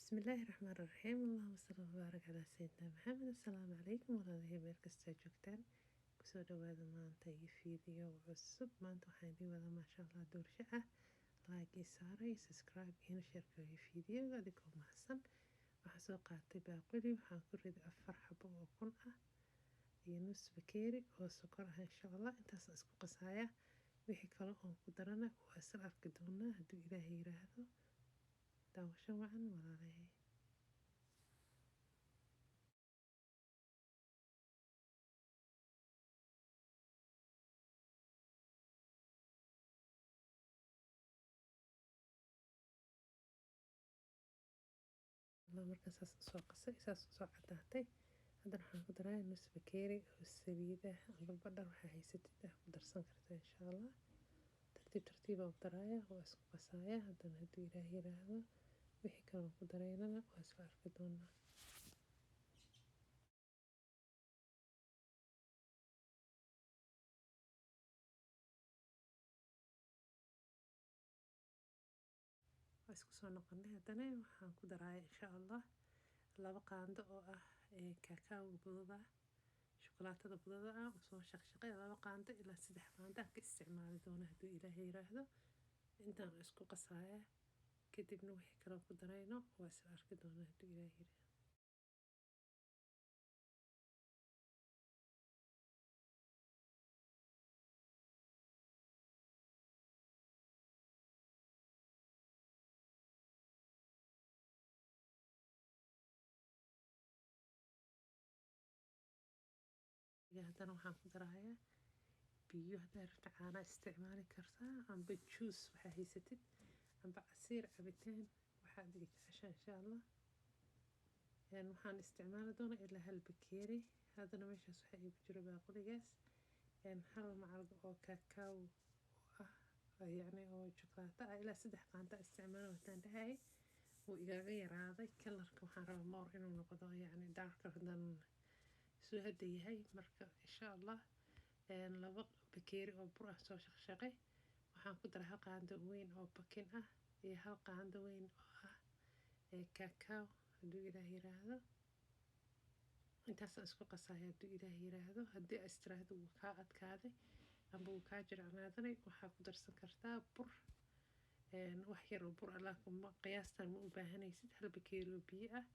بسم الله الرحمن الرحيم اللهم صل وبارك على سيدنا محمد السلام عليكم walaalahay meel kastaa joogtaan kusoo dhawaada maanta iyo fiideo cusub maanta waxaan idin wadaa maasha allah doorsho ah like ii saaray subscribe iina sheergareeyo fiideoga adigoo mahadsan waxaan soo qaatay baaquli waxaan ku riday 4 xabo oo kun ah iyo nus bakeeri oo sokor ah insha allah intaas isku qasaaya wixii kale oo ku darana waa isla arki doonaa hadduu ilaahay yiraahdo daawasho wacan walaalahay markaas soo qasay saas soo cadaatay haddana waxaan ku darayaa nus bakeeri oo saliid ah amba badhar waxaa haysatid ah ku darsan kartaa insha allah tartiib aan ku darayaa waa isku qasaaya haddana hadduu ilaahay yiraahdo wixii kale ku dareynana waa isla arki doonaa waa isku soo noqonay haddana waxaan ku darayaa insha allah 2 qaando oo ah kakao budada shukulaatada budada ah oo soo shaqshaqay 2 qaando ilaa 3 qaando ka isticmaali doona hadduu ilaahay yiraahdo intaan isku qasaaya kadibna wixii kale ku darayno waa isla arki doonaa hadduu ilaahay yiraahdo haddana waxaan ku darayaa biyo haddaad rabto caana isticmaali kartaa amba juice waxaa haysatid amba casiir cabitaan waxaad jeceshaa insha allah waxaan isticmaali doonaa ilaa 1 bakeeri haddana meeshaas waxaa iigu jiro baaquligaas 1 macalq oo kakao ah yacni oo shukulaato ah ilaa 3 qaando isticmaalo haddaan dhahay wuu igaga yaraaday kalarka waxaan rabaa more inuu noqdo yacni darker than soo hadda yahay marka insha allah 2 bakeeri oo bur ah soo shaqshaqay waxaan ku daray 1 qaando weyn oo bakin ah iyo 1 qaando weyn oo ah kakao hadduu ilaahay yiraahdo intaas isku qasaaya hadduu ilaahay yiraahdo haddii istiraahdo wuu kaa adkaaday amba wuu kaa jircnaadanay waxaa ku darsan kartaa bur wax yar oo bur laakiin qiyaastan ma u baahanaysid 1 bakeeri oo biyo ah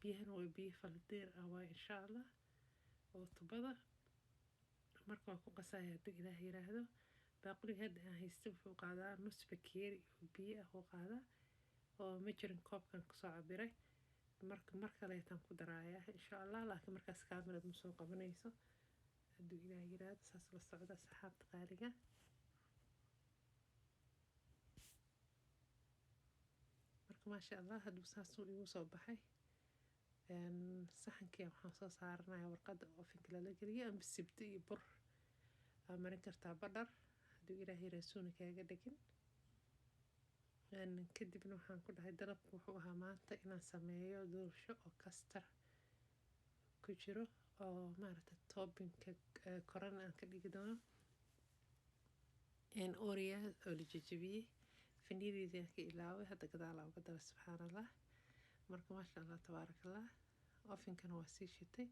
biyahana waa biyo faldeer ah waa insha allah oo tubada marka waa ku qasaaya hadduu ilaahay yiraahdo baaquliga hadda aan haysto wuxuu qaadaa nus bakeeri oo biyo ah oo qaadaa oo ma jirin koobkan kusoo cabiray mar kaleetaan ku darayaa insha allah laakiin markaas kaamirad ma soo qabanayso hadduu ilaahay yiraahdo saas la socda saxaabta qaaliga marka maasha allah hadduu saas igu soo baxay saxankii waxaan soo saaranayaa warqadda ofinka lala geliyo amba sibto iyo bur aa marin kartaa badhar hadduu ilaahay raasuuna kaaga dhigin kadibna waxaan ku dhahay dalabku wuxuu ahaa maanta inaan sameeyo doorsho oo kastar ku jiro oo maaragtay toppingka korana aan ka dhigi doono orea oo la jajabiyey faniiliida ka ilaaway hadda gadaal uga dara subxaan allah marka maasha allah tabaarakallah ofinkana waa sii shitay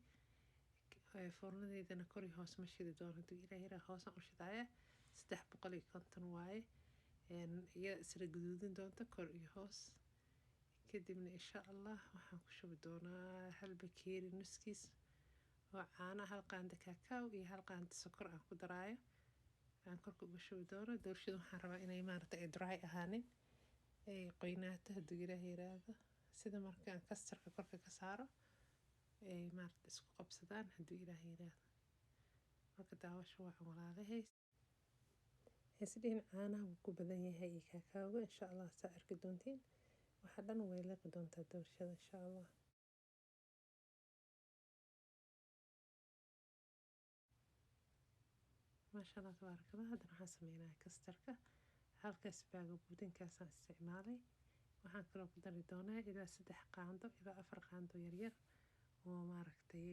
foornadeydana kor iyo hoos ma shidi doono hadduu ilaahay yiraahdo hoosaan u shidaaya 350 waaye iyada isla guduudin doonta kor iyo hoos kadibna insha allah waxaan ku shubi doonaa 1 bakeeri nuskiis oo caana 1 qaando kakao iyo 1 qaando sokor aan ku daraayo aan korka uga shubi doono doorshada waxaan rabaa inay maaragtay ay dry ahaanin ay qoynaato hadduu ilaahay yiraahdo sida markaan kastarka korka ka saaro ay maaragtay isku qabsadaan hadduu ilaahay yiraahdo marka daawasho waa walaalahay isdhiin caanaha wuu ku badan yahay iyo kakao insha allah saa arki doontiin waxa dhan way liqi doontaa doorshada insha allah maasha allah tabaarakallah haddana waxaan sameynayaa kastarka halkaas baaga budinkaasaan isticmaalay waxaan kaloo ku dari doonaa ilaa 3 qaando ilaa 4 qaando yaryar oo maaragtay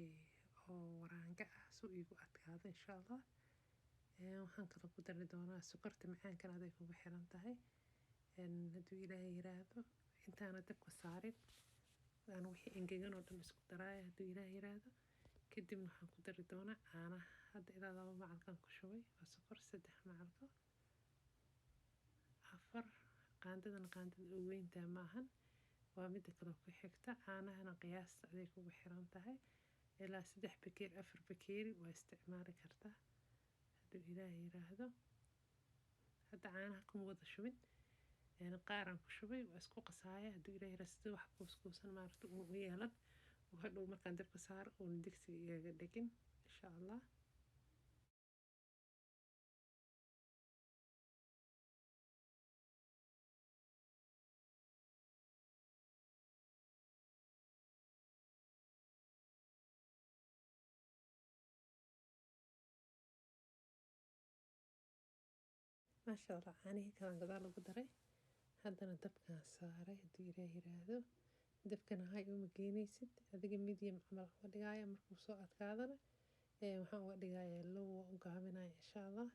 oo waraanga ah soo igu adkaado insha allah waxaan kaloo ku dari doonaa sokorta macaankan aday kugu xiran tahay hadduu ilaahay yiraahdo intaana dabka saarin aan wixii engegan oo dhan isku daraaya hadduu ilaah yiraahdo. kadibna waxaan ku dari doonaa caanaha. hadda ilaa 2 macalkaan ku shubay, waa sokor 3 macalko, 4 qaandadan qaandada ugu weyntaa maahan, waa mida kale ku xigta. caanahana qiyaasta aday kugu xiran tahay, ilaa 3 bakeeri 4 bakeeri waa isticmaali kartaa hadduu ilaah yiraahdo. hadda caanaha kuma wada shubin, qaaraan ku shubay, waa isku qasaaya hadduu ilaah yiraahdo sida wax kuuskuusan maaragta u yeelan, oo hadhow markaan dabka saaro uuna digsiga igaga dhigin insha allah. maasha allah, caanihii kalaan gadaal ugu daray. haddana dabkaan saaray hadduu ilaah yiraahdo. dabkana hay uma geynaysid, adiga medium camal uga dhigaaya. markuu soo adkaadana waxaan uga dhigayaa low u gaabinaya insha allah.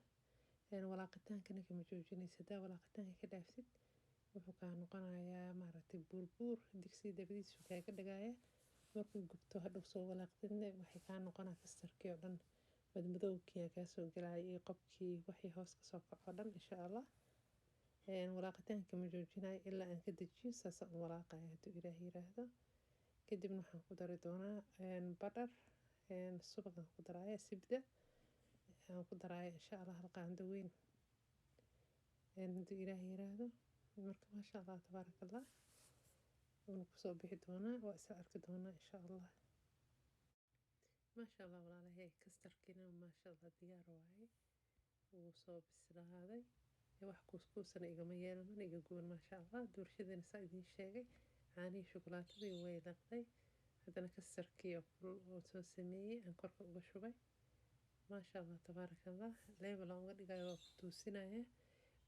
walaaqitaankana kama joojinaysid, hadaa walaaqitaanka ka dhaafsid wuxuu kaa noqonayaa maaragtay buurbuur, digsiga dabadiisu kaaga dhagaaya. markuu gubto hadhow soo walaaqdidna waxay kaa noqonaa kastarkii oo dhan madmadowgii kaa soo galaya iyo qobkii wixii hoos ka soo kaco dhan insha allah. walaaqitaanka ma joojinayo ilaa aan ka dejiyo, saasaan u walaaqaya hadduu ilaah yiraahdo. kadibna waxaan ku dari doonaa badhar, subagaan ku daraaya, sibda aan ku daraaya insha allah, hal qaando weyn hadduu ilaah yiraahdo. marka maasha allah tabaarakallah, wuuna kusoo bixi doonaa, waa isla arki doonaa insha allah. maasha allah walaalahay, kastarkiina maasha allah diyaar waaye, wuu soo bislaaday. wax kuuskuusana igama yeelan, mana iga guban maasha allah. doorshadana saa idiin sheegay, caanihii shukulaatadii way laqday. haddana kastarkii oo kulul oo soo sameeyey aan korka uga shubay. maasha allah tabaarakallah, level aan uga dhigayo waa ku toosinaya.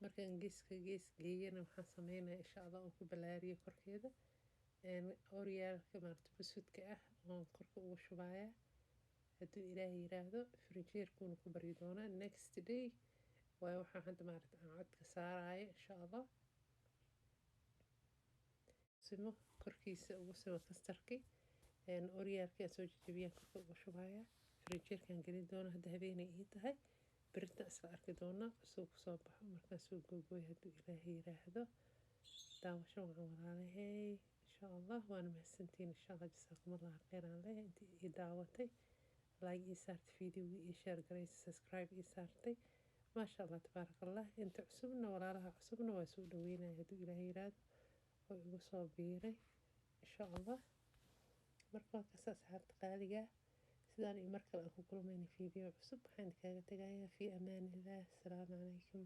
markaan geeska gees geeyana waxaan sameynaya insha allah oo ku balaariyo korkeeda oryaalka maaragta busudka ah oon korka uga shubaya hadduu ilaah yiraahdo. frinjeerkuuna ku bari doonaa next day. waayo waxaan hadda maaragta aan codka saaraya insha allah. simo korkiisa ugu simo kastarkii, oryaalkii aan soo jajabiyaan korka uga shubaya. frinjeerkaan gelin doona, hadda habeenay ii tahay, berinta isla arki doona soo kusoo baxo markaan soo googooy hadduu ilaah yiraahdo. daawasho waxaan walaalahay insha allah, waana mahadsantiin insha allah. jasaakumullah khayran leh intii ii daawatay, like ii saartay, videogii ii share garaysa, subscribe ii saartay. maasha allah tabaarakallah. inta cusubna walaalaha cusubna waa soo dhaweynaya hadduu ilaah yiraahdo, oo igu soo biiray insha allah. marka waa kasaa asxaabta qaaliga, sidaan iyo mar kale aan ku kulmayna video cusub. waxaan kaaga tagayaa fi amaanillah. asalaamu calaykum.